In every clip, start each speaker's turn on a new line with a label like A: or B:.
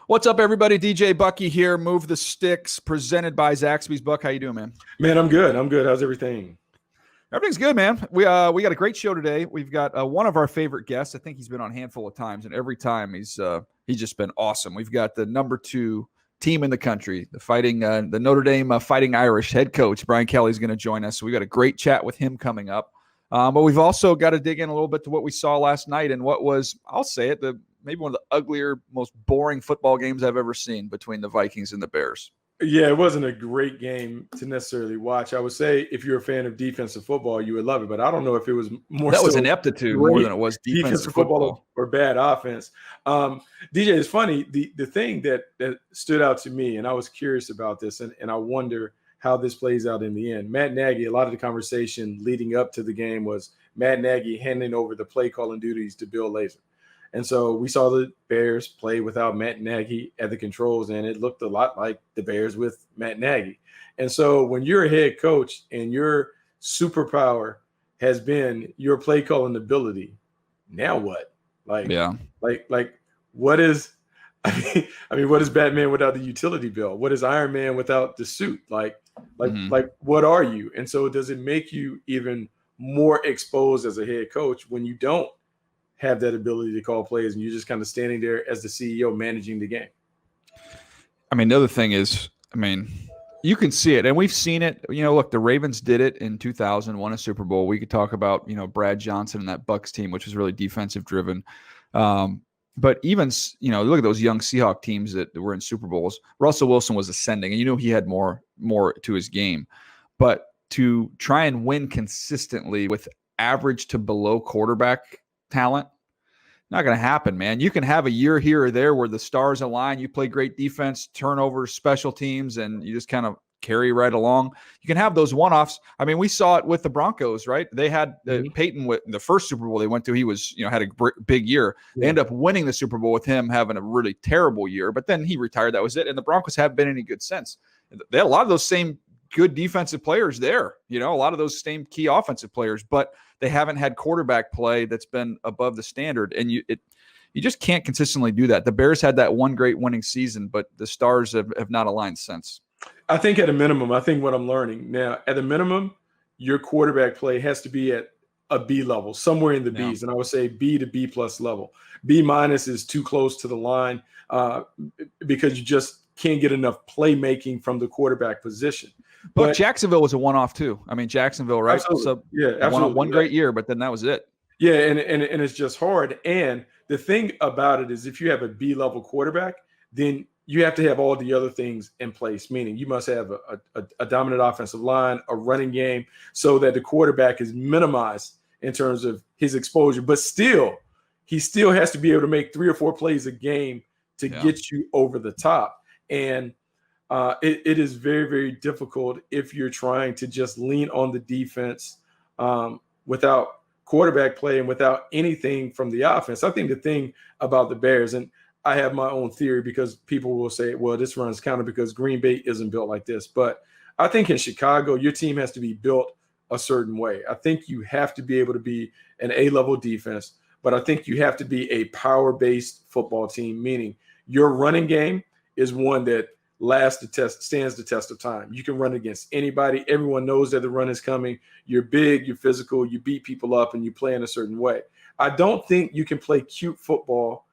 A: What's up, everybody? DJ Bucky here. Move the Sticks, presented by Zaxby's. Buck, how you doing, man?
B: Man, I'm good. How's everything?
A: Everything's good, man. We got a great show today. We've got one of our favorite guests. I think he's been on a handful of times, and every time he's just been awesome. We've got the number 2 team in the country, the Notre Dame Fighting Irish head coach Brian Kelly's going to join us. So we got a great chat with him coming up. But we've also got to dig in a little bit to what we saw last night and what was, I'll say it, maybe one of the uglier, most boring football games I've ever seen between the Vikings and the Bears.
B: Yeah, it wasn't a great game to necessarily watch. I would say if you're a fan of defensive football, you would love it. But I don't know if it was more
A: that was ineptitude more than it was defensive football
B: or bad offense. DJ, it's funny. The thing that stood out to me, and I was curious about this, and I wonder how this plays out in the end. Matt Nagy, a lot of the conversation leading up to the game was Matt Nagy handing over the play calling duties to Bill Lazor. And so we saw the Bears play without Matt Nagy at the controls, and it looked a lot like the Bears with Matt Nagy. And so when you're a head coach and your superpower has been your play calling ability, now what? Like what is I mean, what is Batman without the utility belt? What is Iron Man without the suit? Like what are you? And so does it make you even more exposed as a head coach when you don't have that ability to call plays and you're just kind of standing there as the CEO managing the game?
A: I mean, the other thing is, you can see it, and we've seen it. Look, the Ravens did it in 2000, won a Super Bowl. We could talk about, Brad Johnson and that Bucs team, which was really defensive driven. But even, look at those young Seahawk teams that were in Super Bowls. Russell Wilson was ascending, and he had more to his game. But to try and win consistently with average to below quarterback talent, not going to happen, man. You can have a year here or there where the stars align, you play great defense, turnovers, special teams, and you just kind of carry right along. You can have those one-offs. We saw it with the Broncos, right? They had Peyton with the first Super Bowl they went to. He was, had a big year. They end up winning the Super Bowl with him having a really terrible year, but then he retired. That was it. And the Broncos haven't been any good since. They had a lot of those same good defensive players there, a lot of those same key offensive players, but they haven't had quarterback play that's been above the standard. And you just can't consistently do that. The Bears had that one great winning season, but the stars have not aligned since.
B: I think at a minimum, what I'm learning now, at a minimum, your quarterback play has to be at a B level, somewhere in the B's. And I would say B to B plus level. B minus is too close to the line because you just can't get enough playmaking from the quarterback position.
A: But Jacksonville was a one-off too. Jacksonville, right?
B: Absolutely.
A: So
B: absolutely.
A: One great year, but then that was it.
B: Yeah, and it's just hard. And the thing about it is if you have a B-level quarterback, then you have to have all the other things in place, meaning you must have a dominant offensive line, a running game, so that the quarterback is minimized in terms of his exposure. But he still has to be able to make 3 or 4 plays a game to get you over the top. And it is very, very difficult if you're trying to just lean on the defense without quarterback play and without anything from the offense. I think the thing about the Bears, and I have my own theory because people will say, well, this runs counter because Green Bay isn't built like this. But I think in Chicago, your team has to be built a certain way. I think you have to be able to be an A-level defense, but I think you have to be a power-based football team, meaning your running game is one that stands the test of time. You can run against anybody. Everyone knows that the run is coming. You're big, you're physical, you beat people up, and you play in a certain way. I don't think you can play cute football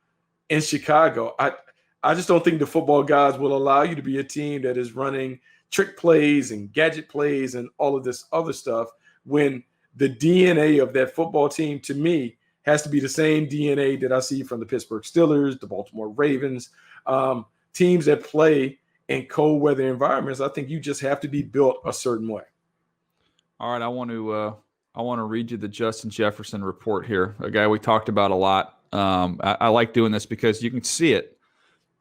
B: in Chicago. I just don't think the football guys will allow you to be a team that is running trick plays and gadget plays and all of this other stuff when the DNA of that football team, to me, has to be the same DNA that I see from the Pittsburgh Steelers, the Baltimore Ravens, teams that play in cold weather environments. I think you just have to be built a certain way.
A: All right, I want to read you the Justin Jefferson report here, a guy we talked about a lot. I like doing this because you can see it.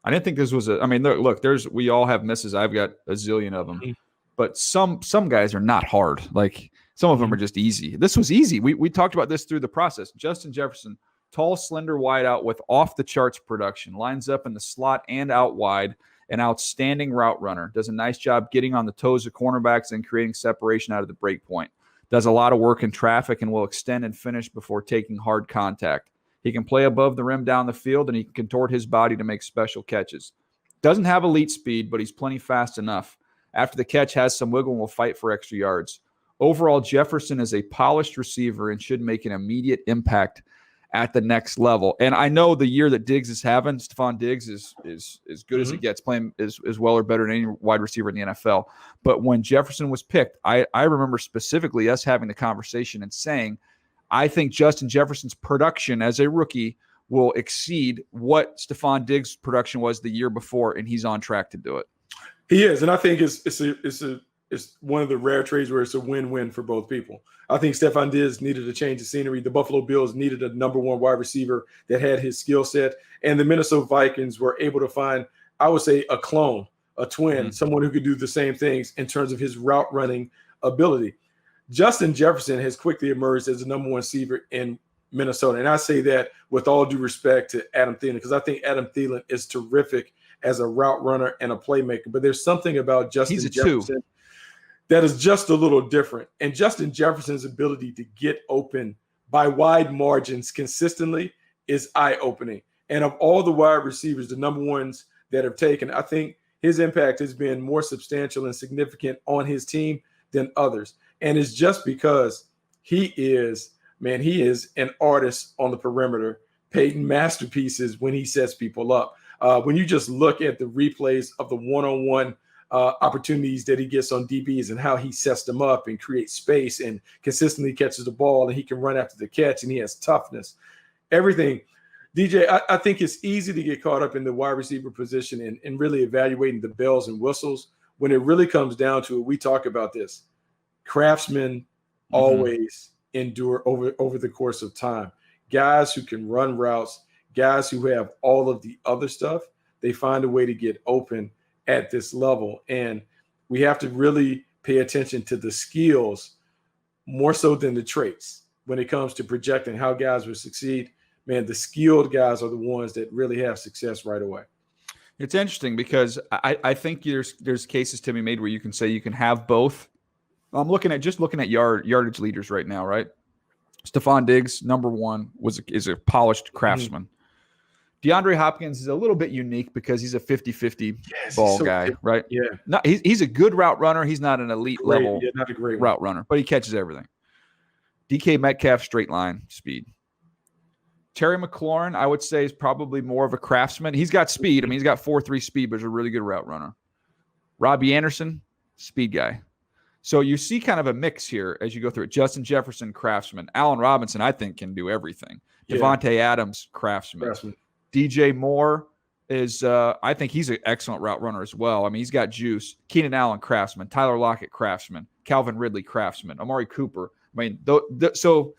A: I didn't think this was look, we all have misses. I've got a zillion of them, but some guys are not hard. Like some of them are just easy. This was easy. We talked about this through the process. Justin Jefferson, tall, slender wideout with off the charts production, lines up in the slot and out wide. An outstanding route runner. Does a nice job getting on the toes of cornerbacks and creating separation out of the break point. Does a lot of work in traffic and will extend and finish before taking hard contact. He can play above the rim down the field, and he can contort his body to make special catches. Doesn't have elite speed, but he's plenty fast enough. After the catch, has some wiggle and will fight for extra yards. Overall, Jefferson is a polished receiver and should make an immediate impact at the next level. And I know the year that Diggs is having, Stephon Diggs is as good as it gets, playing as well or better than any wide receiver in the NFL. But when Jefferson was picked, I remember specifically us having the conversation and saying, I think Justin Jefferson's production as a rookie will exceed what Stephon Diggs' production was the year before, and he's on track to do it. He
B: is, and I think it's one of the rare trades where it's a win-win for both people. I think Stephon Diggs needed a change of scenery. The Buffalo Bills needed a number one wide receiver that had his skill set, and the Minnesota Vikings were able to find, I would say, a clone, a twin, someone who could do the same things in terms of his route running ability. Justin Jefferson has quickly emerged as the number one receiver in Minnesota, and I say that with all due respect to Adam Thielen, because I think Adam Thielen is terrific as a route runner and a playmaker. But there's something about Justin Jefferson that is just a little different. And Justin Jefferson's ability to get open by wide margins consistently is eye-opening. And of all the wide receivers, the number ones that have taken, I think his impact has been more substantial and significant on his team than others. And it's just because he is an artist on the perimeter, painting masterpieces when he sets people up. When you just look at the replays of the one-on-one opportunities that he gets on DBs and how he sets them up and creates space and consistently catches the ball, and he can run after the catch, and he has toughness, everything. DJ, I think it's easy to get caught up in the wide receiver position and really evaluating the bells and whistles. When it really comes down to it, we talk about this. Craftsmen always endure over the course of time. Guys who can run routes, guys who have all of the other stuff, they find a way to get open at this level. And we have to really pay attention to the skills more so than the traits when it comes to projecting how guys will succeed. Man, the skilled guys are the ones that really have success right away.
A: It's interesting because I think there's cases to be made where you can say you can have both. I'm looking at yardage leaders right now, right? Stephon Diggs, number one, is a polished craftsman. DeAndre Hopkins is a little bit unique because he's a 50-50 ball guy, right?
B: Yeah.
A: He's a good route runner. He's not an elite level
B: not a great
A: route runner, but he catches everything. DK Metcalf, straight line speed. Terry McLaurin, I would say, is probably more of a craftsman. He's got speed. I mean, he's got 4.3 speed, but he's a really good route runner. Robbie Anderson, speed guy. So you see kind of a mix here as you go through it. Justin Jefferson, craftsman. Allen Robinson, I think, can do everything. Devontae Adams, craftsman. DJ Moore is, I think he's an excellent route runner as well. I mean, he's got juice. Keenan Allen, craftsman. Tyler Lockett, craftsman. Calvin Ridley, craftsman. Amari Cooper. I mean, so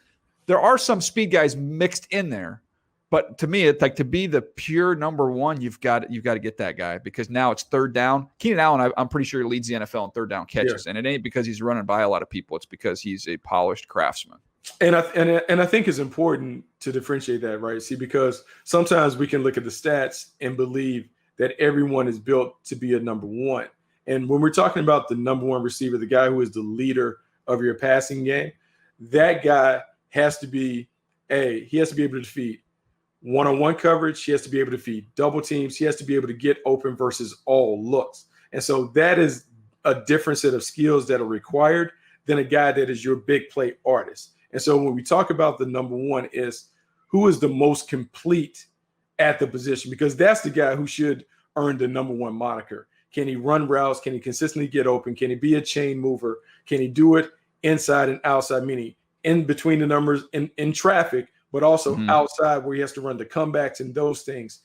A: there are some speed guys mixed in there. But to me, it's like to be the pure number one, you've got to get that guy because now it's third down. Keenan Allen, I'm pretty sure he leads the NFL in third down catches, and it ain't because he's running by a lot of people. It's because he's a polished craftsman.
B: And I think it's important to differentiate that, right? See, because sometimes we can look at the stats and believe that everyone is built to be a number one. And when we're talking about the number one receiver, the guy who is the leader of your passing game, that guy has to be he has to be able to defeat one-on-one coverage. He has to be able to defeat double teams. He has to be able to get open versus all looks. And so that is a different set of skills that are required than a guy that is your big play artist. And so when we talk about the number one is who is the most complete at the position, because that's the guy who should earn the number one moniker. Can he run routes? Can he consistently get open? Can he be a chain mover? Can he do it inside and outside, meaning in between the numbers in traffic, but also outside where he has to run the comebacks and those things?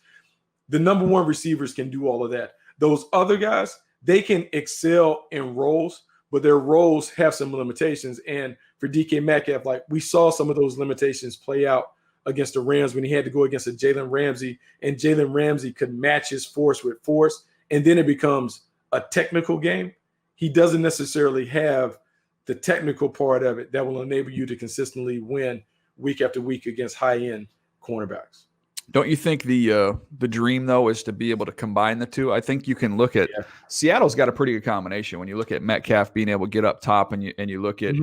B: The number one receivers can do all of that. Those other guys, they can excel in roles, but their roles have some limitations. And for DK Metcalf, like we saw some of those limitations play out against the Rams when he had to go against a Jalen Ramsey, and Jalen Ramsey could match his force with force, and then it becomes a technical game. He doesn't necessarily have the technical part of it that will enable you to consistently win week after week against high-end cornerbacks.
A: Don't you think the dream, though, is to be able to combine the two? I think you can look at Seattle's got a pretty good combination. When you look at Metcalf being able to get up top and you look at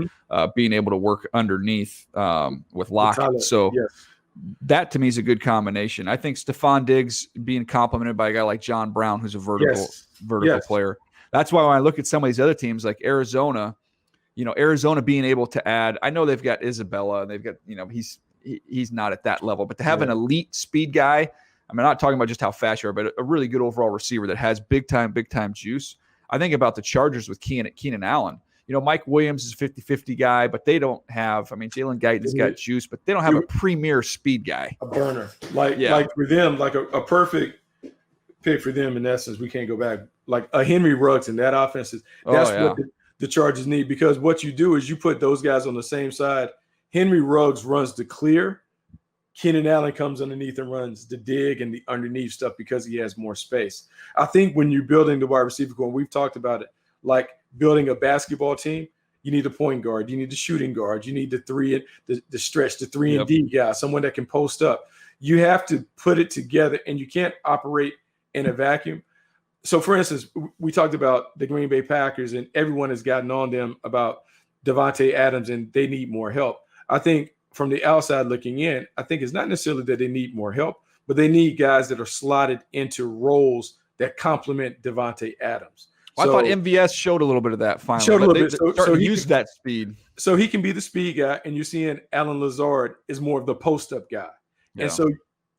A: being able to work underneath with Lockett. So that to me is a good combination. I think Stephon Diggs being complemented by a guy like John Brown, who's a vertical
B: Yes.
A: player. That's why when I look at some of these other teams like Arizona, Arizona being able to add, I know they've got Isabella and they've got, he's not at that level, but to have an elite speed guy, I'm not talking about just how fast you are, but a really good overall receiver that has big time juice. I think about the Chargers with Keenan Allen. Mike Williams is a 50-50 guy, but they don't have, Jalen Guyton's got juice, but they don't have a premier speed guy.
B: A burner. Like for them, like a perfect pick for them in essence, we can't go back. Like a Henry Ruggs in that offense, that's what the Chargers need, because what you do is you put those guys on the same side. Henry Ruggs runs the clear. Keenan Allen comes underneath and runs the dig and the underneath stuff because he has more space. I think when you're building the wide receiver core, and we've talked about it, like building a basketball team, you need a point guard, you need the shooting guard, you need the stretch, the 3-and-D guy, someone that can post up. You have to put it together, and you can't operate in a vacuum. So, for instance, we talked about the Green Bay Packers, and everyone has gotten on them about Devontae Adams, and they need more help. I think from the outside looking in, I think it's not necessarily that they need more help, but they need guys that are slotted into roles that complement Devontae Adams.
A: Well, I thought MVS showed a little bit of that finally.
B: Showed a little bit.
A: So he used that speed.
B: So he can be the speed guy, and you're seeing Alan Lazard is more of the post-up guy. Yeah. And so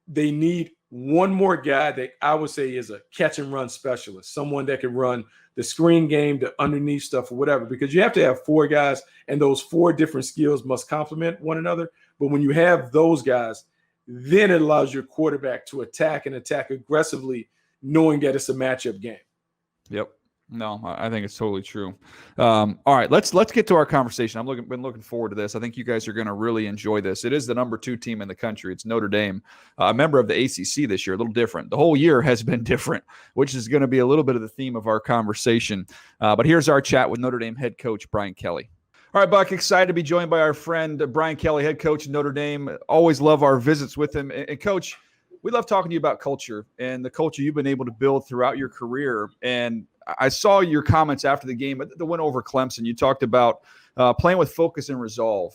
B: they need one more guy that I would say is a catch-and-run specialist, someone that can run the screen game, the underneath stuff, or whatever, because you have to have four guys, and those four different skills must complement one another. But when you have those guys, then it allows your quarterback to attack aggressively, knowing that it's a matchup game.
A: Yep. No, I think it's totally true. All right, let's get to our conversation. Been looking forward to this. I think you guys are going to really enjoy this. It is the number 2 team in the country. It's Notre Dame, a member of the ACC this year. A little different. The whole year has been different, which is going to be a little bit of the theme of our conversation. But here's our chat with Notre Dame head coach Brian Kelly. All right, Buck, excited to be joined by our friend Brian Kelly, head coach of Notre Dame. Always love our visits with him. And Coach, we love talking to you about culture and the culture you've been able to build throughout your career. And I saw your comments after the game, the win over Clemson. You talked about playing with focus and resolve.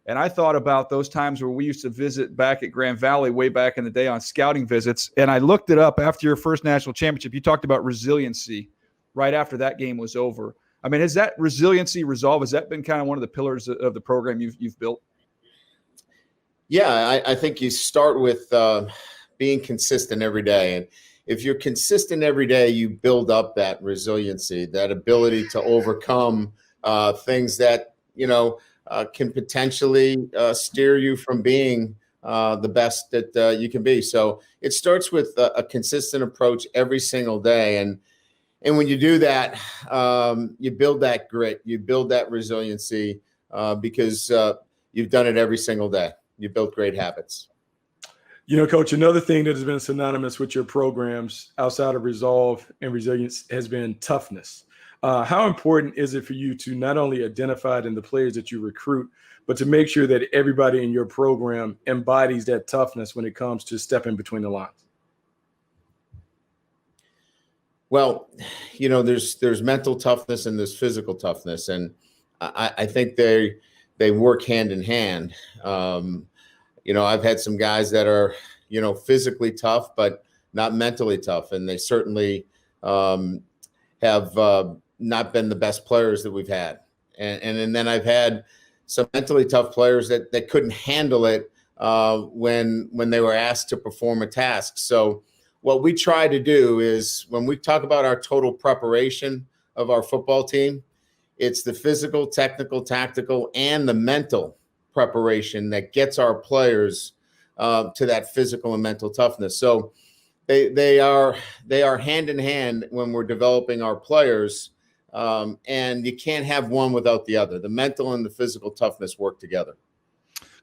A: And I thought about those times where we used to visit back at Grand Valley way back in the day on scouting visits. And I looked it up after your first national championship. You talked about resiliency right after that game was over. Has that resiliency, resolve, has that been kind of one of the pillars of the program you've built?
C: Yeah, I think you start with being consistent every day. And if you're consistent every day, you build up that resiliency, that ability to overcome things that, can potentially steer you from being the best that you can be. So it starts with a consistent approach every single day. And when you do that, you build that grit, you build that resiliency because you've done it every single day. You build great habits.
B: Coach, another thing that has been synonymous with your programs outside of resolve and resilience has been toughness. How important is it for you to not only identify it in the players that you recruit, but to make sure that everybody in your program embodies that toughness when it comes to stepping between the lines?
C: Well, there's mental toughness and there's physical toughness, and I think they work hand in hand. I've had some guys that are, physically tough, but not mentally tough. And they certainly have not been the best players that we've had. And then I've had some mentally tough players that couldn't handle it when they were asked to perform a task. So what we try to do is when we talk about our total preparation of our football team, it's the physical, technical, tactical, and the mental preparation that gets our players to that physical and mental toughness. So they are hand in hand when we're developing our players, and you can't have one without the other. The mental and the physical toughness work together.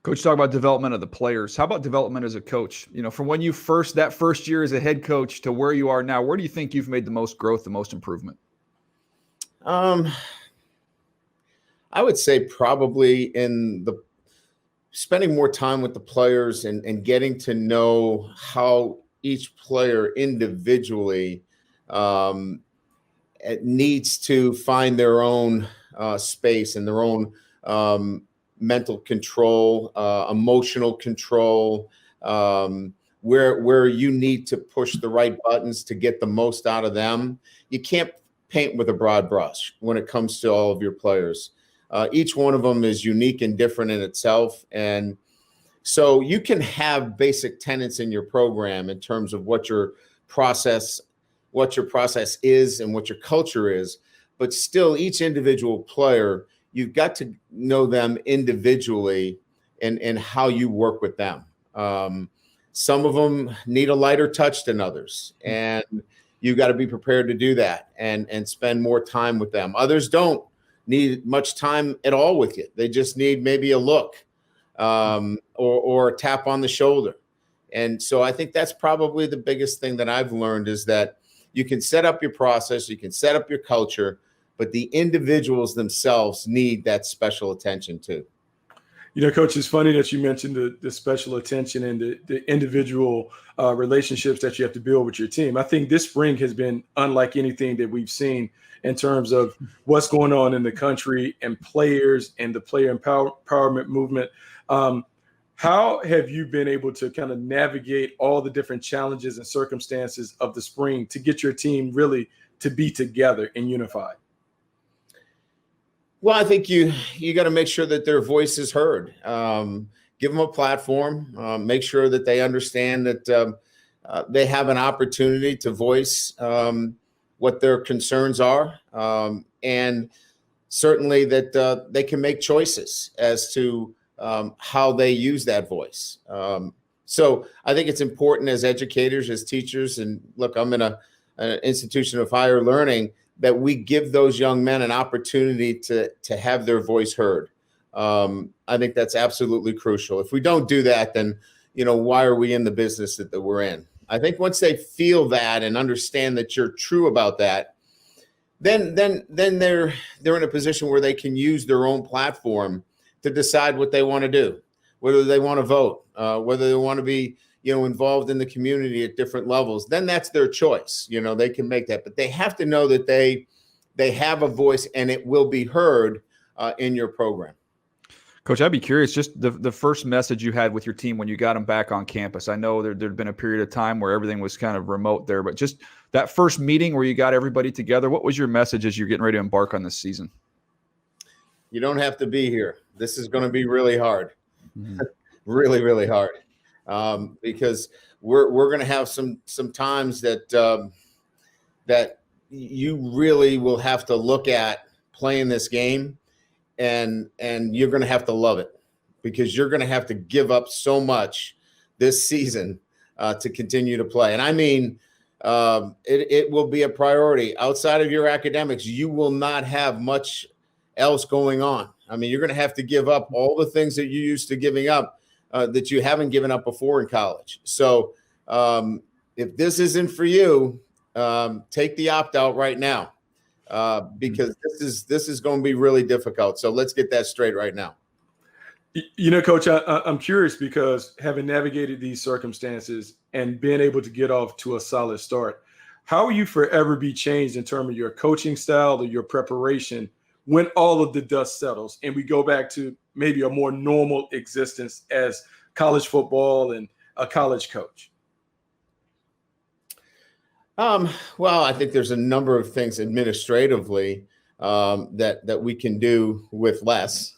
A: Coach, talk about development of the players. How about development as a coach? From when you that first year as a head coach to where you are now, where do you think you've made the most growth, the most improvement?
C: I would say probably in spending more time with the players and getting to know how each player individually needs to find their own space and their own mental control, emotional control, where you need to push the right buttons to get the most out of them. You can't paint with a broad brush when it comes to all of your players. Each one of them is unique and different in itself. And so you can have basic tenets in your program in terms of what your process is and what your culture is, but still each individual player, you've got to know them individually and how you work with them. Some of them need a lighter touch than others, and you got to be prepared to do that and spend more time with them. Others don't need much time at all with you. They just need maybe a look or a tap on the shoulder. And so I think that's probably the biggest thing that I've learned is that you can set up your process, you can set up your culture, but the individuals themselves need that special attention too.
B: You know, Coach, it's funny that you mentioned the special attention and the individual relationships that you have to build with your team. I think this spring has been unlike anything that we've seen in terms of what's going on in the country and players and the player empowerment movement. How have you been able to kind of navigate all the different challenges and circumstances of the spring to get your team really to be together and unified?
C: Well, I think you got to make sure that their voice is heard. Give them a platform. Make sure that they understand that they have an opportunity to voice what their concerns are, and certainly that they can make choices as to how they use that voice. So I think it's important as educators, as teachers, and look, I'm in an institution of higher learning, that we give those young men an opportunity to have their voice heard. I think that's absolutely crucial. If we don't do that, then, why are we in the business that we're in? I think once they feel that and understand that you're true about that, then they're in a position where they can use their own platform to decide what they want to do, whether they want to vote, whether they want to be involved in the community at different levels. Then that's their choice. They can make that, but they have to know that they have a voice and it will be heard in your program.
A: Coach, I'd be curious, just the first message you had with your team when you got them back on campus. I know there'd been a period of time where everything was kind of remote there, but just that first meeting where you got everybody together, what was your message as you're getting ready to embark on this season?
C: You don't have to be here. This is going to be really hard, really, really hard, because we're going to have some times that that you really will have to look at playing this game. And you're going to have to love it, because you're going to have to give up so much this season to continue to play. And I mean, it will be a priority. Outside of your academics, you will not have much else going on. I mean, you're going to have to give up all the things that you used to giving up that you haven't given up before in college. So if this isn't for you, take the opt-out right now. Because this is going to be really difficult. So let's get that straight right now.
B: Coach, I'm curious, because having navigated these circumstances and being able to get off to a solid start, how will you forever be changed in terms of your coaching style or your preparation when all of the dust settles and we go back to maybe a more normal existence as college football and a college coach?
C: Well, I think there's a number of things administratively that we can do with less.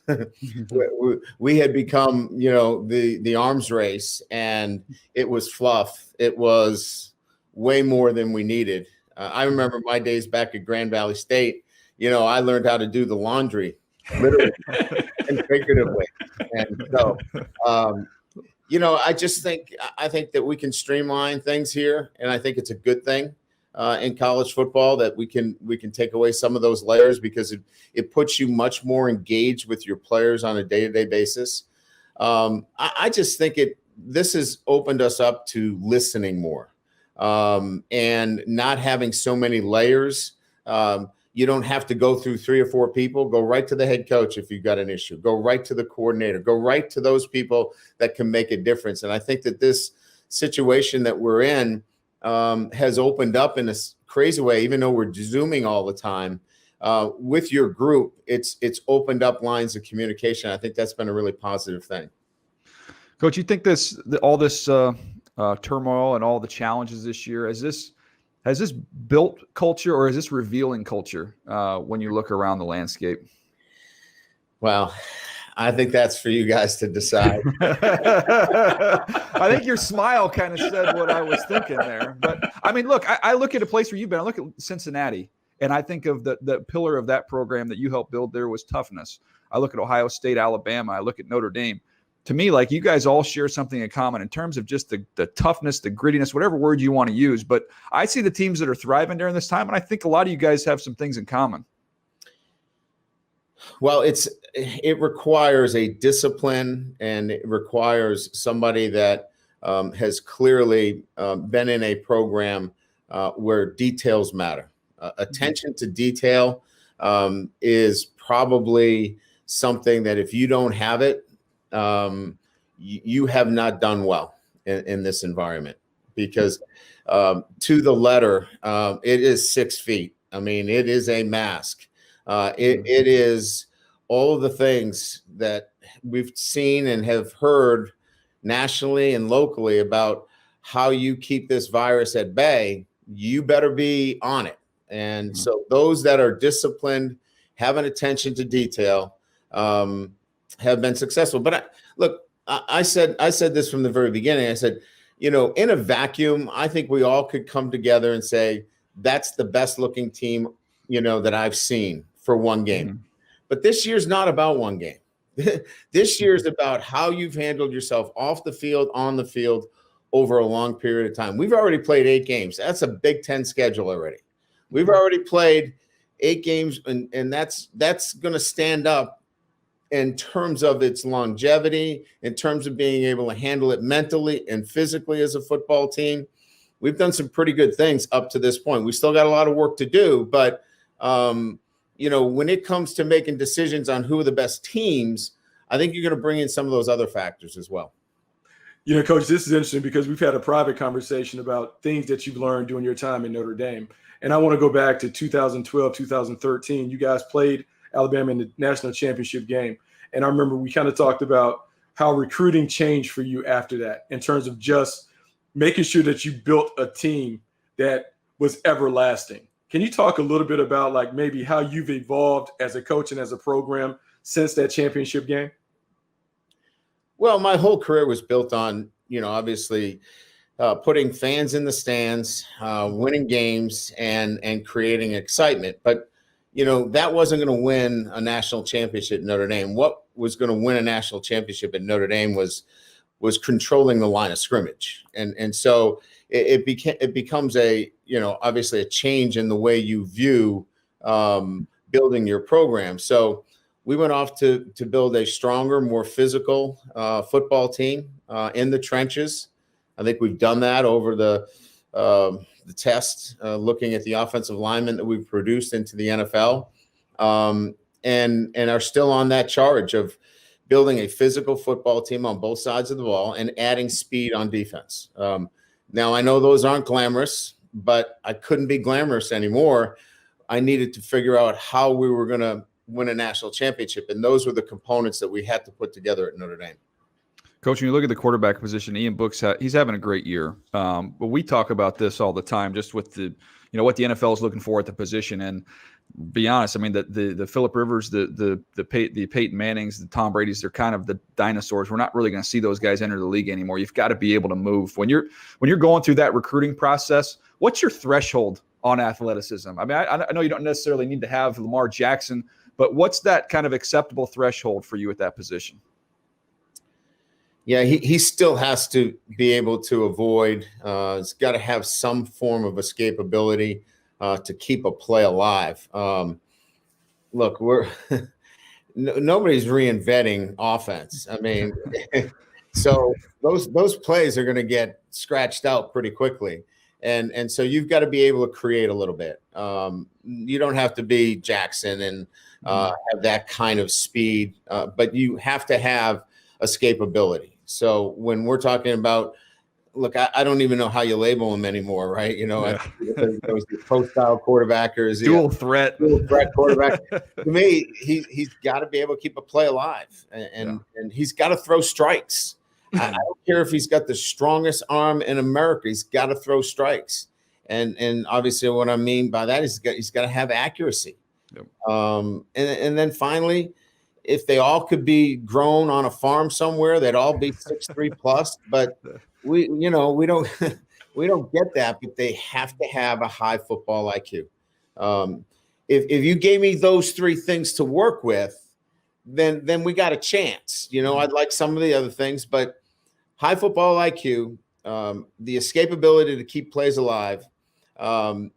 C: we had become, the arms race, and it was fluff. It was way more than we needed. I remember my days back at Grand Valley State. I learned how to do the laundry, literally and figuratively. And so, I think that we can streamline things here, and I think it's a good thing in college football that we can take away some of those layers, because it puts you much more engaged with your players on a day-to-day basis. I just think this has opened us up to listening more and not having so many layers. You don't have to go through 3 or 4 people. Go right to the head coach if you've got an issue. Go right to the coordinator. Go right to those people that can make a difference. And I think that this situation that we're in has opened up in a crazy way, even though we're Zooming all the time. with your group, it's opened up lines of communication. I think that's been a really positive thing.
A: Coach, you think all this turmoil and all the challenges this year, has this built culture or is this revealing culture when you look around the landscape?
C: Well, I think that's for you guys to decide.
A: I think your smile kind of said what I was thinking there. But I mean, look, I look at a place where you've been. I look at Cincinnati, and I think of the pillar of that program that you helped build there was toughness. I look at Ohio State, Alabama. I look at Notre Dame. To me, like, you guys all share something in common in terms of just the toughness, the grittiness, whatever word you want to use. But I see the teams that are thriving during this time, and I think a lot of you guys have some things in common.
C: Well, it requires a discipline, and it requires somebody that has clearly been in a program where details matter. Attention to detail is probably something that if you don't have it, you have not done well in this environment, because to the letter, it is 6 feet. I mean, it is a mask. It is all of the things that we've seen and have heard nationally and locally about how you keep this virus at bay. You better be on it. And so those that are disciplined, have an attention to detail, have been successful. But I said this from the very beginning. I said, in a vacuum, I think we all could come together and say, that's the best looking team, that I've seen for one game. Mm-hmm. But this year's not about one game. This year is about how you've handled yourself off the field, on the field, over a long period of time. We've already played 8 games. That's a Big Ten schedule already. We've already played 8 games, and that's going to stand up in terms of its longevity, in terms of being able to handle it mentally and physically as a football team. We've done some pretty good things up to this point. We still got a lot of work to do, but when it comes to making decisions on who are the best teams, I think you're going to bring in some of those other factors as well.
B: Coach, this is interesting because we've had a private conversation about things that you've learned during your time in Notre Dame. And I want to go back to 2012, 2013. You guys played Alabama in the national championship game. And I remember we kind of talked about how recruiting changed for you after that in terms of just making sure that you built a team that was everlasting. Can you talk a little bit about like maybe how you've evolved as a coach and as a program since that championship game?
C: Well, my whole career was built on, obviously putting fans in the stands, winning games, and creating excitement. But, that wasn't going to win a national championship at Notre Dame. What was going to win a national championship at Notre Dame was controlling the line of scrimmage. And so it becomes obviously a change in the way you view building your program. So we went off to build a stronger, more physical football team in the trenches. I think we've done that over the test, looking at the offensive linemen that we've produced into the NFL, and are still on that charge of building a physical football team on both sides of the ball and adding speed on defense. Now, I know those aren't glamorous, but I couldn't be glamorous anymore. I needed to figure out how we were going to win a national championship, and those were the components that we had to put together at Notre Dame.
A: Coach, when you look at the quarterback position, Ian Book's he's having a great year. But we talk about this all the time, just with the what the NFL is looking for at the position. And be honest, I mean, the Phillip Rivers, the Peyton Mannings, the Tom Brady's, they're kind of the dinosaurs. We're not really going to see those guys enter the league anymore. You've got to be able to move when you're going through that recruiting process. What's your threshold on athleticism? I mean, I know you don't necessarily need to have Lamar Jackson, but what's that kind of acceptable threshold for you at that position?
C: Yeah, he still has to be able to avoid. He's got to have some form of escapability to keep a play alive. Look, nobody's reinventing offense. I mean, so those plays are going to get scratched out pretty quickly, and so you've got to be able to create a little bit. You don't have to be Jackson and have that kind of speed, but you have to have escapability. So when we're talking about look, I don't even know how you label him anymore, right?
A: Yeah.
C: Those pro-style quarterback, or is he
A: dual threat
C: quarterback? To me, he's got to be able to keep a play alive, and he's got to throw strikes. I don't care if he's got the strongest arm in America. He's got to throw strikes, and obviously, what I mean by that is he's got to have accuracy.
A: Yep.
C: And then finally, if they all could be grown on a farm somewhere, they'd all be 6'3" plus. But we don't we don't get that. But they have to have a high football IQ. If you gave me those three things to work with, then we got a chance. I'd like some of the other things, but high football IQ, the escapability to keep plays alive, and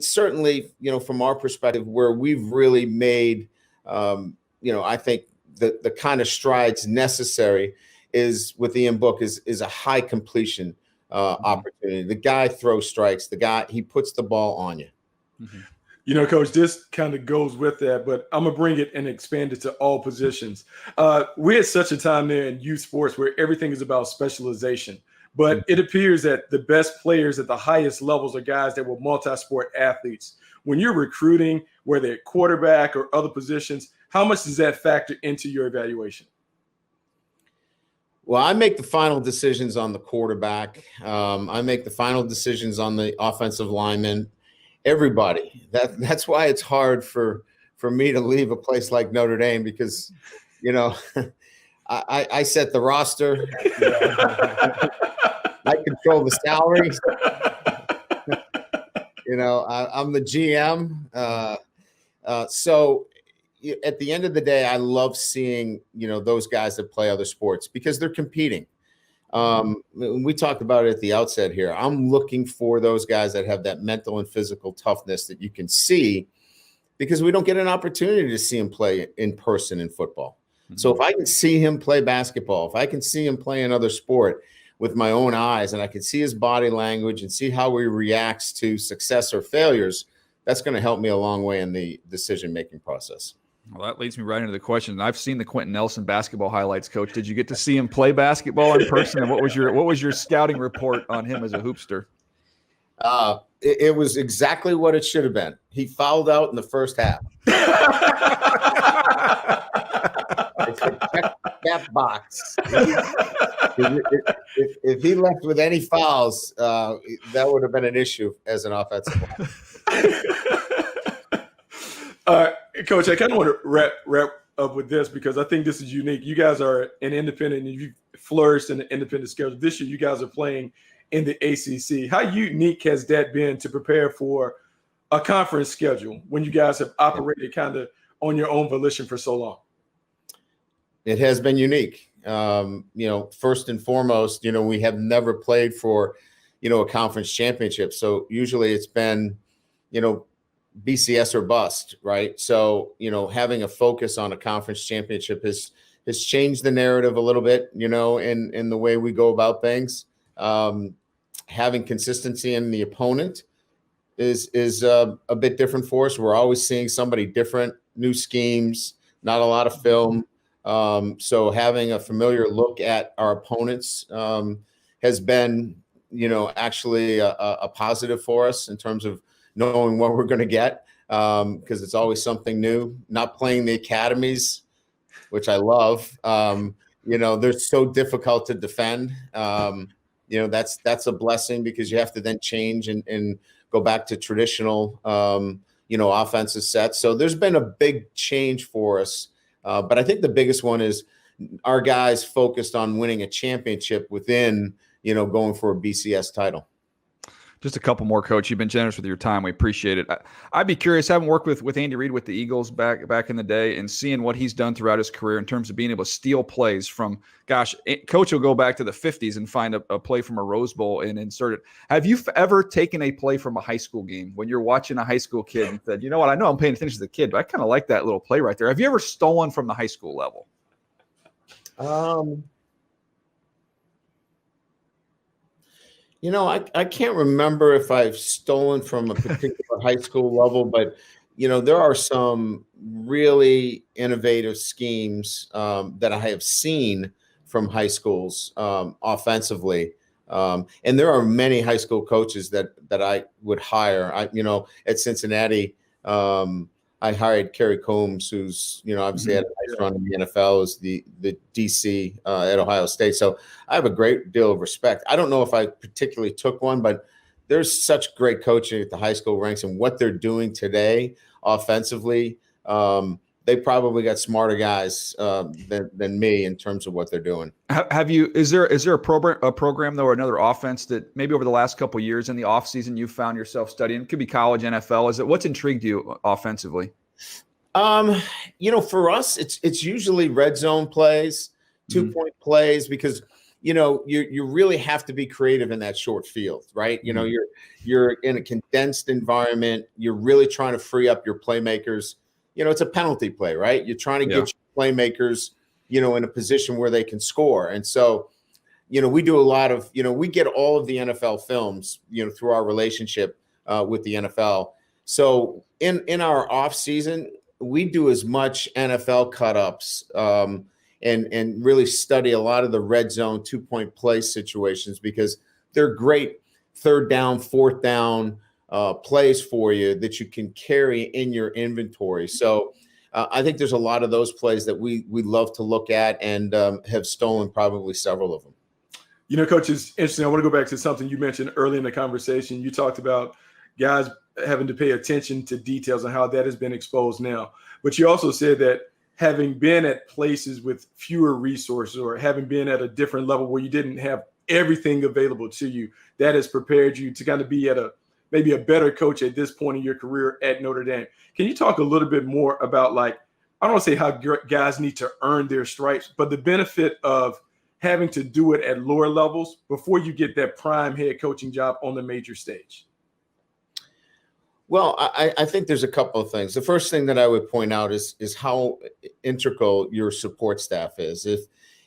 C: certainly, from our perspective, where we've really made, I think the kind of strides necessary is with Ian Book is a high completion opportunity. The guy throws strikes. The guy, he puts the ball on you.
A: Mm-hmm.
B: Coach, this kind of goes with that, but I'm going to bring it and expand it to all positions. We're at such a time there in youth sports where everything is about specialization, but it appears that the best players at the highest levels are guys that were multi-sport athletes. When you're recruiting, whether at quarterback or other positions, how much does that factor into your evaluation?
C: Well, I make the final decisions on the quarterback. I make the final decisions on the offensive lineman. Everybody. That's why it's hard for me to leave a place like Notre Dame, because, I set the roster. I control the salaries. I'm the GM. So at the end of the day, I love seeing, those guys that play other sports because they're competing. We talked about it at the outset here. I'm looking for those guys that have that mental and physical toughness that you can see, because we don't get an opportunity to see him play in person in football. Mm-hmm. So if I can see him play basketball, if I can see him play another sport with my own eyes, and I can see his body language and see how he reacts to success or failures, that's going to help me a long way in the decision-making process.
A: Well, that leads me right into the question. I've seen the Quentin Nelson basketball highlights, Coach. Did you get to see him play basketball in person? And what was your scouting report on him as a hoopster?
C: It was exactly what it should have been. He fouled out in the first half. I said, check that box. If he left with any fouls, that would have been an issue as an offensive player.
B: Coach, I kind of want to wrap up with this, because I think this is unique. You guys are an independent, and you've flourished in the independent schedule. This year, you guys are playing in the ACC. How unique has that been to prepare for a conference schedule when you guys have operated kind of on your own volition for so long?
C: It has been unique. First and foremost, we have never played for, a conference championship. So usually it's been, BCS or bust, right? So, having a focus on a conference championship has changed the narrative a little bit, in the way we go about things. Having consistency in the opponent is a bit different for us. We're always seeing somebody different, new schemes, not a lot of film. So having a familiar look at our opponents has been, actually a positive for us in terms of knowing what we're going to get, because it's always something new. Not playing the academies, which I love. They're so difficult to defend. That's a blessing, because you have to then change and go back to traditional, offensive sets. So there's been a big change for us. But I think the biggest one is our guys focused on winning a championship within, going for a BCS title.
A: Just a couple more, Coach. You've been generous with your time. We appreciate it. I'd be curious, having worked with Andy Reid with the Eagles back in the day, and seeing what he's done throughout his career in terms of being able to steal plays from, Coach will go back to the 50s and find a play from a Rose Bowl and insert it. Have you ever taken a play from a high school game when you're watching a high school kid and said, you know what, I know I'm paying attention to the kid, but I kind of like that little play right there? Have you ever stolen from the high school level?
C: I can't remember if I've stolen from a particular high school level, but, there are some really innovative schemes that I have seen from high schools offensively And there are many high school coaches that I would hire. At Cincinnati, I hired Kerry Combs, who's, obviously had a nice run in the NFL as the DC at Ohio State. So I have a great deal of respect. I don't know if I particularly took one, but there's such great coaching at the high school ranks, and what they're doing today offensively. They probably got smarter guys than me in terms of what they're doing.
A: Is there a program though, or another offense that maybe over the last couple of years in the off season you found yourself studying? It could be college, NFL. What's intrigued you offensively?
C: For us, it's usually red zone plays, 2-point plays, because you really have to be creative in that short field, right? You're in a condensed environment. You're really trying to free up your playmakers. It's a penalty play, right? You're trying to get your playmakers, in a position where they can score. And so, we do a lot of, we get all of the NFL films, through our relationship with the NFL. So in our off season, we do as much NFL cut-ups and really study a lot of the red zone 2-point play situations, because they're great third down, fourth down plays for you that you can carry in your inventory. So I think there's a lot of those plays that we love to look at, and have stolen probably several of them.
B: Coach, it's interesting. I want to go back to something you mentioned early in the conversation. You talked about guys having to pay attention to details and how that has been exposed now. But you also said that having been at places with fewer resources, or having been at a different level where you didn't have everything available to you, that has prepared you to kind of be at maybe a better coach at this point in your career at Notre Dame. Can you talk a little bit more about, I don't want to say how guys need to earn their stripes, but the benefit of having to do it at lower levels before you get that prime head coaching job on the major stage?
C: Well, I think there's a couple of things. The first thing that I would point out is how integral your support staff is.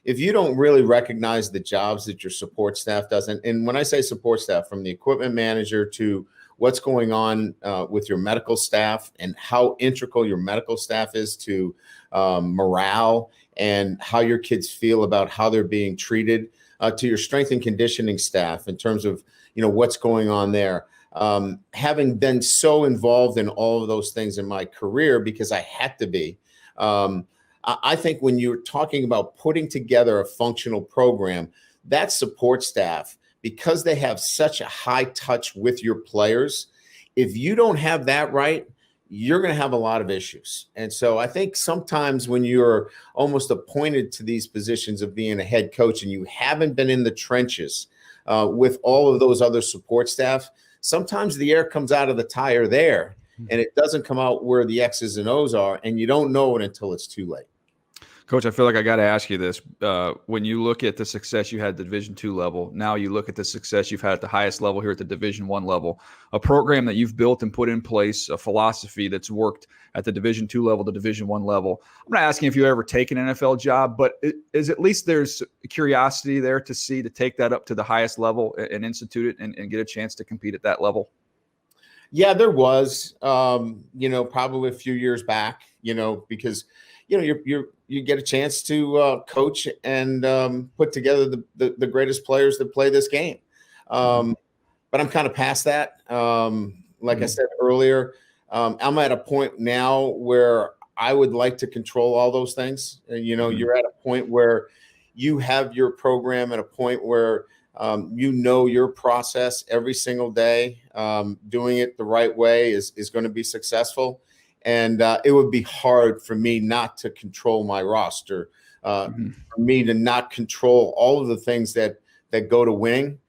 C: If you don't really recognize the jobs that your support staff does, and when I say support staff, from the equipment manager to what's going on with your medical staff, and how integral your medical staff is to morale and how your kids feel about how they're being treated, to your strength and conditioning staff in terms of what's going on there. Having been so involved in all of those things in my career, because I had to be, I think when you're talking about putting together a functional program, that support staff, because they have such a high touch with your players, if you don't have that right, you're going to have a lot of issues. And so I think sometimes when you're almost appointed to these positions of being a head coach and you haven't been in the trenches with all of those other support staff, sometimes the air comes out of the tire there, and it doesn't come out where the X's and O's are, and you don't know it until it's too late.
A: Coach, I feel like I got to ask you this. When you look at the success you had at the Division II level, now you look at the success you've had at the highest level here at the Division I level, a program that you've built and put in place, a philosophy that's worked at the Division II level, the Division I level. I'm not asking if you ever take an NFL job, but is at least there's curiosity there to take that up to the highest level and institute it and get a chance to compete at that level?
C: Yeah, there was, probably a few years back, because you get a chance to coach and put together the greatest players that play this game. But I'm kind of past that. Like I said earlier, I'm at a point now where I would like to control all those things. You're at a point where you have your program, at a point where your process every single day, doing it the right way is going to be successful. And it would be hard for me not to control my roster, for me to not control all of the things that go to winning.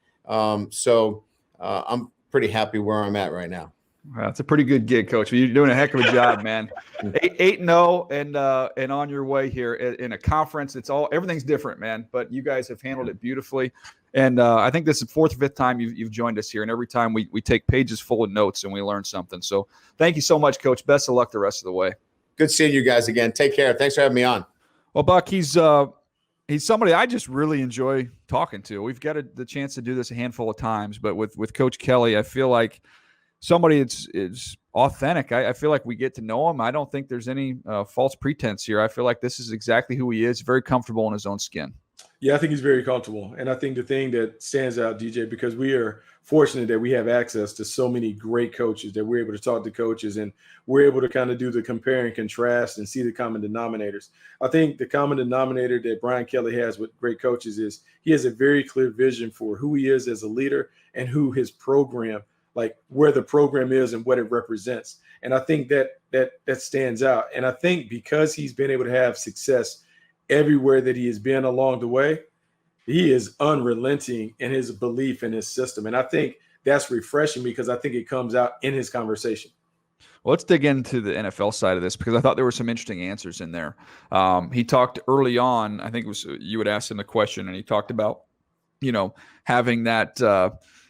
C: So I'm pretty happy where I'm at right now.
A: Well, it's a pretty good gig, Coach. You're doing a heck of a job, man. 8-0 and on your way here in a conference. Everything's different, man. But you guys have handled it beautifully. And I think this is the fourth or fifth time you've joined us here. And every time we take pages full of notes and we learn something. So thank you so much, Coach. Best of luck the rest of the way.
C: Good seeing you guys again. Take care. Thanks for having me on.
A: Well, Buck, he's somebody I just really enjoy talking to. We've got the chance to do this a handful of times, but with Coach Kelly, I feel like somebody is authentic. I feel like we get to know him. I don't think there's any false pretense here. I feel like this is exactly who he is, very comfortable in his own skin.
B: Yeah, I think he's very comfortable. And I think the thing that stands out, DJ, because we are fortunate that we have access to so many great coaches that we're able to talk to coaches and we're able to kind of do the compare and contrast and see the common denominators. I think the common denominator that Brian Kelly has with great coaches is he has a very clear vision for who he is as a leader and who his program, like where the program is and what it represents. And I think that stands out. And I think because he's been able to have success everywhere that he has been along the way, he is unrelenting in his belief in his system. And I think that's refreshing because I think it comes out in his conversation.
A: Well, let's dig into the NFL side of this because I thought there were some interesting answers in there. He talked early on, I think it was you had asked him the question, and he talked about, having that,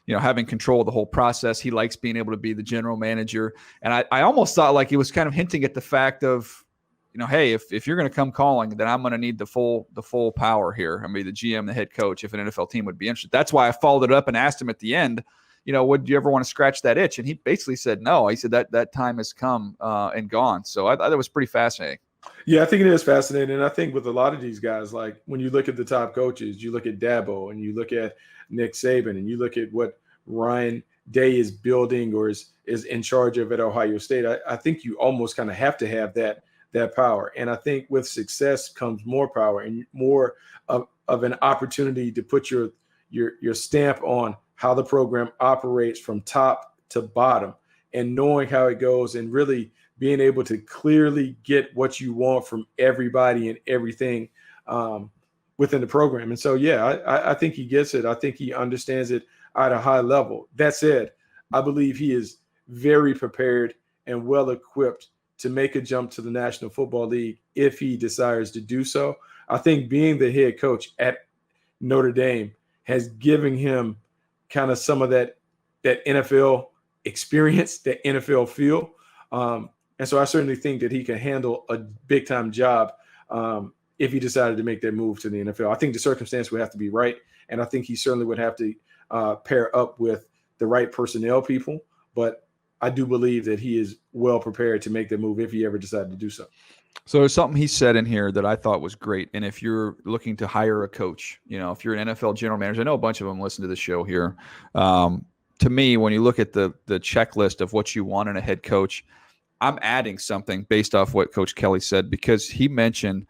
A: having control of the whole process. He likes being able to be the general manager. And I almost thought like he was kind of hinting at the fact of, hey, if you're going to come calling, then I'm going to need the full power here. I mean, the GM, the head coach, if an NFL team would be interested. That's why I followed it up and asked him at the end, would you ever want to scratch that itch? And he basically said no. He said that time has come and gone. So I thought that was pretty fascinating.
B: Yeah, I think it is fascinating. And I think with a lot of these guys, like when you look at the top coaches, you look at Dabo and you look at Nick Saban and you look at what Ryan Day is building or is in charge of at Ohio State. I think you almost kind of have to have that power. And I think with success comes more power and more of an opportunity to put your stamp on how the program operates from top to bottom and knowing how it goes and really being able to clearly get what you want from everybody and everything within the program. And so, yeah, I think he gets it. I think he understands it at a high level. That said, I believe he is very prepared and well equipped to make a jump to the National Football League if he desires to do so. I think being the head coach at Notre Dame has given him kind of some of that NFL experience, that NFL feel. And so I certainly think that he can handle a big-time job if he decided to make that move to the NFL. I think the circumstance would have to be right, and I think he certainly would have to pair up with the right personnel people. But I do believe that he is well prepared to make the move if he ever decided to do so.
A: So there's something he said in here that I thought was great. And if you're looking to hire a coach, if you're an NFL general manager, I know a bunch of them listen to the show here. To me, when you look at the checklist of what you want in a head coach, I'm adding something based off what Coach Kelly said, because he mentioned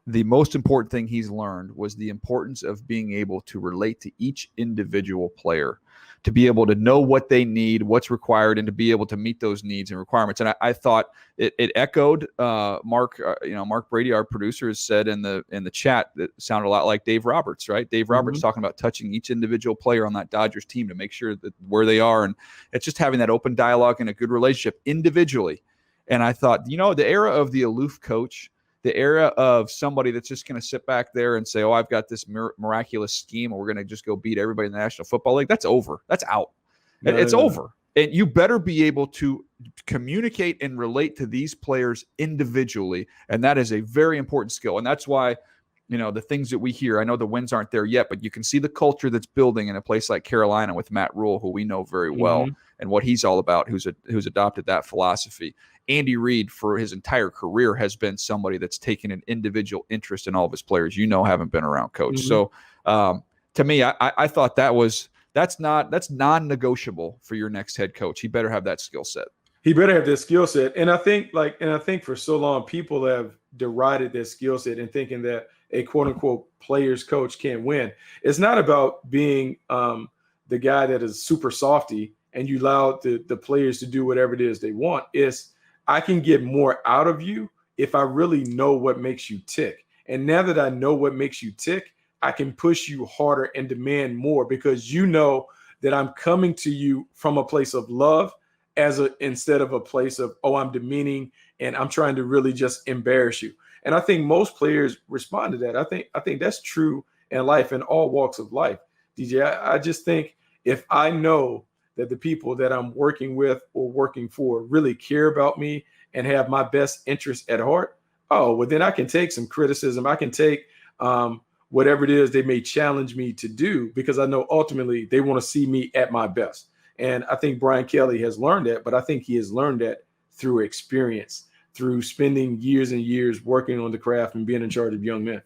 A: the most important thing he's learned was the importance of being able to relate to each individual player, to be able to know what they need, what's required, and to be able to meet those needs and requirements. And I thought it echoed Mark Brady, our producer, has said in the chat that sounded a lot like Dave Roberts, right? Dave Roberts talking about touching each individual player on that Dodgers team to make sure that where they are. And it's just having that open dialogue and a good relationship individually. And I thought, the era of the aloof coach, the era of somebody that's just going to sit back there and say, oh, I've got this miraculous scheme and we're going to just go beat everybody in the National Football League. That's over. That's out. It's over. And you better be able to communicate and relate to these players individually. And that is a very important skill. And that's why, the things that we hear, I know the wins aren't there yet, but you can see the culture that's building in a place like Carolina with Matt Rule, who we know very well, and what he's all about, who's adopted that philosophy. Andy Reid, for his entire career, has been somebody that's taken an individual interest in all of his players. Haven't been around coach. So to me, I thought that's non-negotiable for your next head coach. He better have that skill set.
B: He better have that skill set. And I think for so long, people have derided that skill set and thinking that a quote unquote players coach can't win. It's not about being the guy that is super softy and you allow the players to do whatever it is they want. It's I can get more out of you if I really know what makes you tick. And now that I know what makes you tick, I can push you harder and demand more because you know that I'm coming to you from a place of love instead of a place of, oh, I'm demeaning and I'm trying to really just embarrass you. And I think most players respond to that. I think that's true in life, in all walks of life. DJ, I just think if I know that the people that I'm working with or working for really care about me and have my best interest at heart, then I can take some criticism. I can take whatever it is they may challenge me to do because I know ultimately they want to see me at my best. And I think Brian Kelly has learned that, but I think he has learned that through experience, through spending years and years working on the craft and being in charge of young men.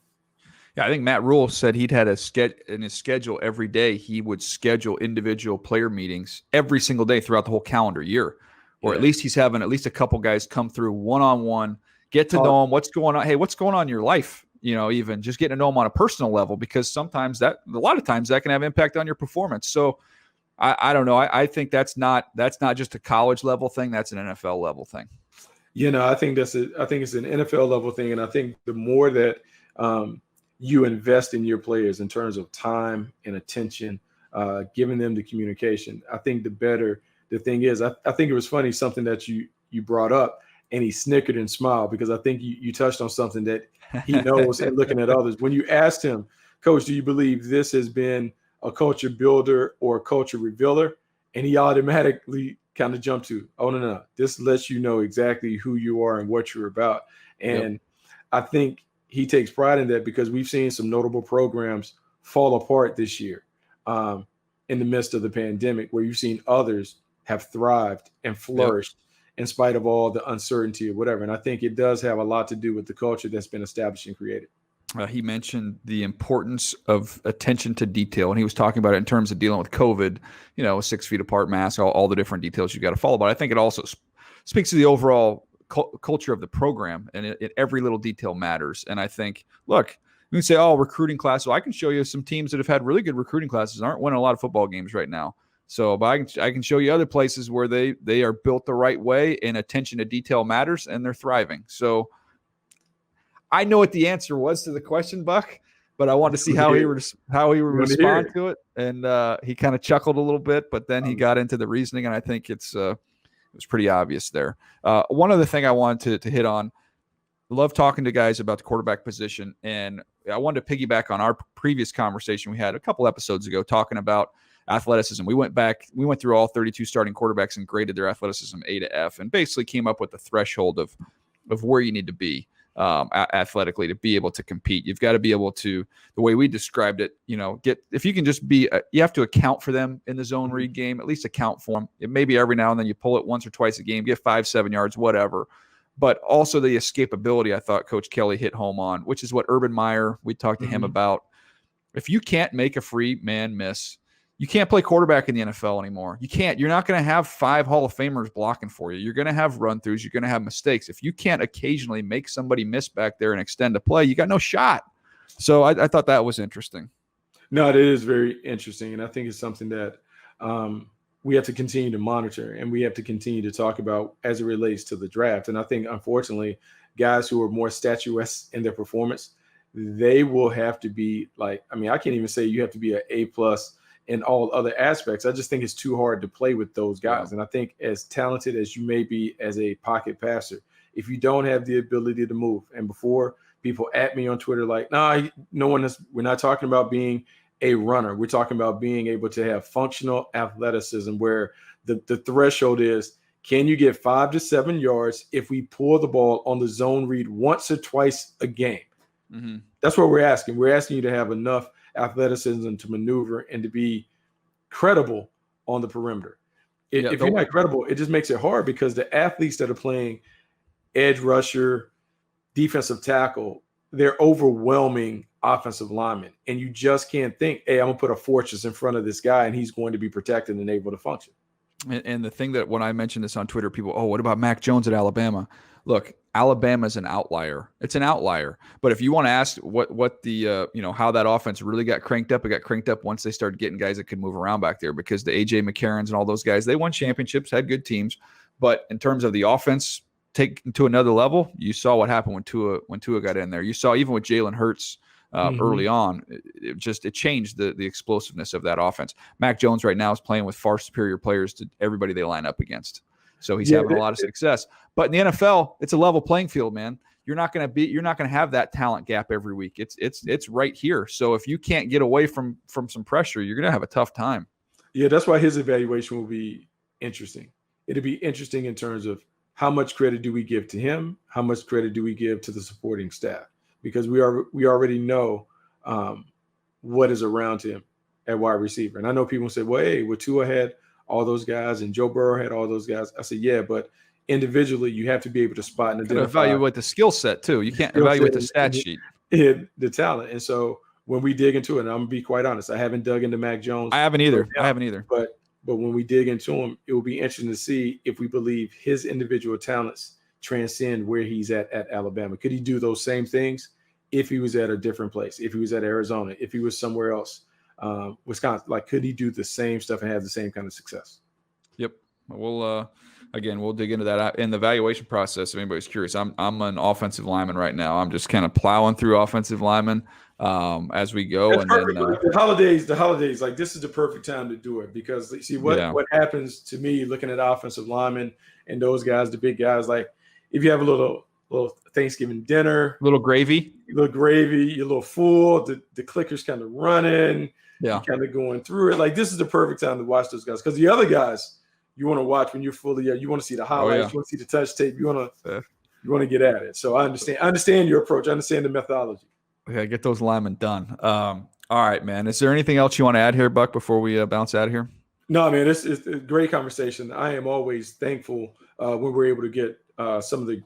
A: Yeah, I think Matt Rule said he'd had in his schedule every day. He would schedule individual player meetings every single day throughout the whole calendar year, or at
B: Yeah.
A: least he's having at least a couple guys come through one-on-one, get to
B: Talk.
A: know him. What's going on? Hey, what's going on in your life? Even just getting to know them on a personal level, because sometimes a lot of times that can have impact on your performance. So I don't know. I think that's not just a college level thing. That's an NFL level thing.
B: I think it's an NFL level thing, and I think the more that you invest in your players in terms of time and attention, giving them the communication, I think the better the thing is. I think it was funny, something that you brought up, and he snickered and smiled, because I think you touched on something that he knows and looking at others. When you asked him, Coach, do you believe this has been a culture builder or a culture revealer? And he automatically kind of jumped to, oh, no. This lets you know exactly who you are and what you're about. And
A: Yep.
B: I think he takes pride in that, because we've seen some notable programs fall apart this year in the midst of the pandemic, where you've seen others have thrived and flourished in spite of all the uncertainty or whatever. And I think it does have a lot to do with the culture that's been established and created.
A: He mentioned the importance of attention to detail, and he was talking about it in terms of dealing with COVID, 6 feet apart mask, all the different details you got to follow. But I think it also speaks to the overall culture of the program, and every little detail matters. And I think, look, you can say, oh, recruiting class. Well, I can show you some teams that have had really good recruiting classes and aren't winning a lot of football games right now. So, but I can show you other places where they are built the right way, and attention to detail matters, and they're thriving. So I know what the answer was to the question, Buck, but I wanted to see how he would respond to it. And he kind of chuckled a little bit, but then he got into the reasoning, and I think it was pretty obvious there. One other thing I wanted to hit on, love talking to guys about the quarterback position, and I wanted to piggyback on our previous conversation we had a couple episodes ago talking about athleticism. We went through all 32 starting quarterbacks and graded their athleticism A to F, and basically came up with a threshold of where you need to be athletically to be able to compete. You've got to be able to, the way we described it, if you can just be, you have to account for them in the zone read game, at least account for them. It may be every now and then you pull it once or twice a game, get 5-7 yards, whatever. But also the escapability, I thought Coach Kelly hit home on, which is what Urban Meyer, we talked to him about. If you can't make a free man miss, you can't play quarterback in the NFL anymore. You can't. You're not going to have 5 Hall of Famers blocking for you. You're going to have run-throughs. You're going to have mistakes. If you can't occasionally make somebody miss back there and extend a play, you got no shot. So I thought that was interesting.
B: No, it is very interesting, and I think it's something that we have to continue to monitor, and we have to continue to talk about as it relates to the draft. And I think, unfortunately, guys who are more statuesque in their performance, they will have to be I can't even say you have to be an A+ in all other aspects. I just think it's too hard to play with those guys. Yeah. And I think as talented as you may be as a pocket passer, if you don't have the ability to move, and before people at me on Twitter we're not talking about being a runner. We're talking about being able to have functional athleticism, where the threshold is, can you get 5 to 7 yards if we pull the ball on the zone read once or twice a game? Mm-hmm. That's what we're asking. We're asking you to have enough athleticism to maneuver and to be credible on the perimeter. If you're not credible, it just makes it hard, because the athletes that are playing edge rusher, defensive tackle, they're overwhelming offensive linemen. And you just can't think, hey, I'm going to put a fortress in front of this guy and he's going to be protected and able to function.
A: And the thing that when I mentioned this on Twitter, people, what about Mac Jones at Alabama? Look, Alabama's an outlier. It's an outlier. But if you want to ask what the how that offense really got cranked up, it got cranked up once they started getting guys that could move around back there, because the AJ McCarrons and all those guys, they won championships, had good teams. But in terms of the offense taken to another level, you saw what happened when Tua got in there. You saw even with Jalen Hurts early on, it changed the explosiveness of that offense. Mac Jones right now is playing with far superior players to everybody they line up against. So he's having a lot of success. But in the NFL, it's a level playing field, man. You're not going to have that talent gap every week. It's right here. So if you can't get away from some pressure, you're going to have a tough time.
B: Yeah, that's why his evaluation will be interesting. It'll be interesting in terms of how much credit do we give to him? How much credit do we give to the supporting staff? Because we already know what is around him at wide receiver. And I know people say, well, hey, Tua had all those guys and Joe Burrow had all those guys. I said, yeah, but individually you have to be able to spot and identify.
A: Evaluate the skill set too. You can't evaluate the stat sheet.
B: in the talent. And so when we dig into it, and I'm gonna be quite honest, I haven't dug into Mac Jones.
A: I haven't either.
B: But when we dig into him, it will be interesting to see if we believe his individual talents transcend where he's at Alabama. Could he do those same things if he was at a different place? If he was at Arizona, if he was somewhere else, Wisconsin, like, could he do the same stuff and have the same kind of success?
A: Yep. We'll dig into that in the evaluation process. If anybody's curious, I'm an offensive lineman right now. I'm just kind of plowing through offensive linemen as we go.
B: That's
A: and
B: perfect.
A: then
B: the holidays, like, this is the perfect time to do it, because see what happens to me looking at offensive linemen and those guys, the big guys, like, if you have a little Thanksgiving dinner,
A: little gravy,
B: you're a little full, the clicker's kind of running, you're kind of going through it. Like, this is the perfect time to watch those guys, because the other guys you want to watch when you're fully, you want to see the highlights, you want to see the touch tape, you want to get at it. So I understand your approach, I understand the methodology.
A: Yeah, get those linemen done. All right, man. Is there anything else you want to add here, Buck, before we bounce out of here?
B: No, man, it's a great conversation. I am always thankful when we're able to get some of the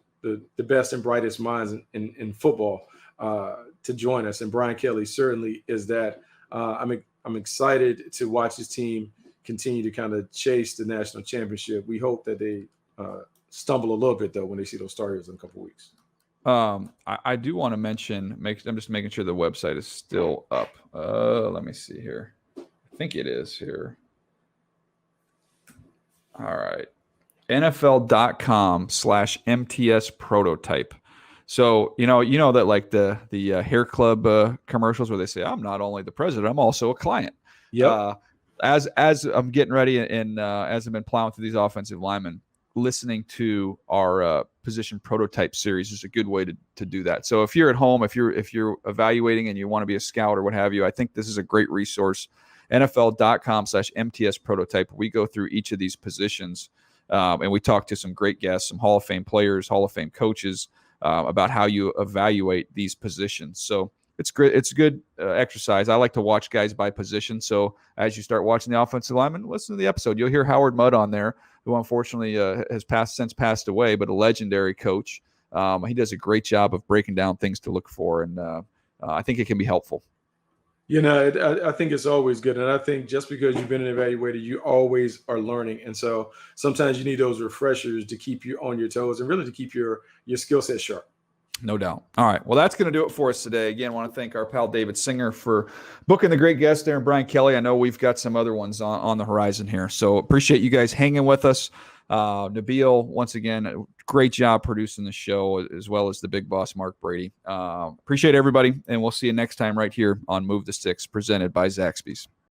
B: best and brightest minds in football to join us. And Brian Kelly certainly is that. I'm excited to watch his team continue to kind of chase the national championship. We hope that they stumble a little bit, though, when they see those starters in a couple of weeks.
A: I do want to mention, I'm just making sure the website is still up. Let me see here. I think it is here. All right. NFL.com/MTS prototype. So, you know that, like, the hair club commercials where they say, I'm not only the president, I'm also a client.
B: Yep.
A: As I'm getting ready and as I've been plowing through these offensive linemen, listening to our position prototype series is a good way to do that. So if you're at home, if you're evaluating and you want to be a scout or what have you, I think this is a great resource. NFL.com/MTS prototype. We go through each of these positions and we talk to some great guests, some Hall of Fame players, Hall of Fame coaches about how you evaluate these positions. So it's great. It's a good exercise. I like to watch guys by position. So as you start watching the offensive lineman, listen to the episode. You'll hear Howard Mudd on there, who unfortunately has since passed away, but a legendary coach. He does a great job of breaking down things to look for, and I think it can be helpful.
B: I think it's always good. And I think just because you've been an evaluator, you always are learning. And so sometimes you need those refreshers to keep you on your toes and really to keep your skill set sharp.
A: No doubt. All right. Well, that's going to do it for us today. Again, I want to thank our pal David Singer for booking the great guest there, and Brian Kelly. I know we've got some other ones on the horizon here. So appreciate you guys hanging with us. Nabil, once again, great job producing the show, as well as the big boss, Mark Brady. Appreciate everybody, and we'll see you next time right here on Move the Sticks, presented by Zaxby's.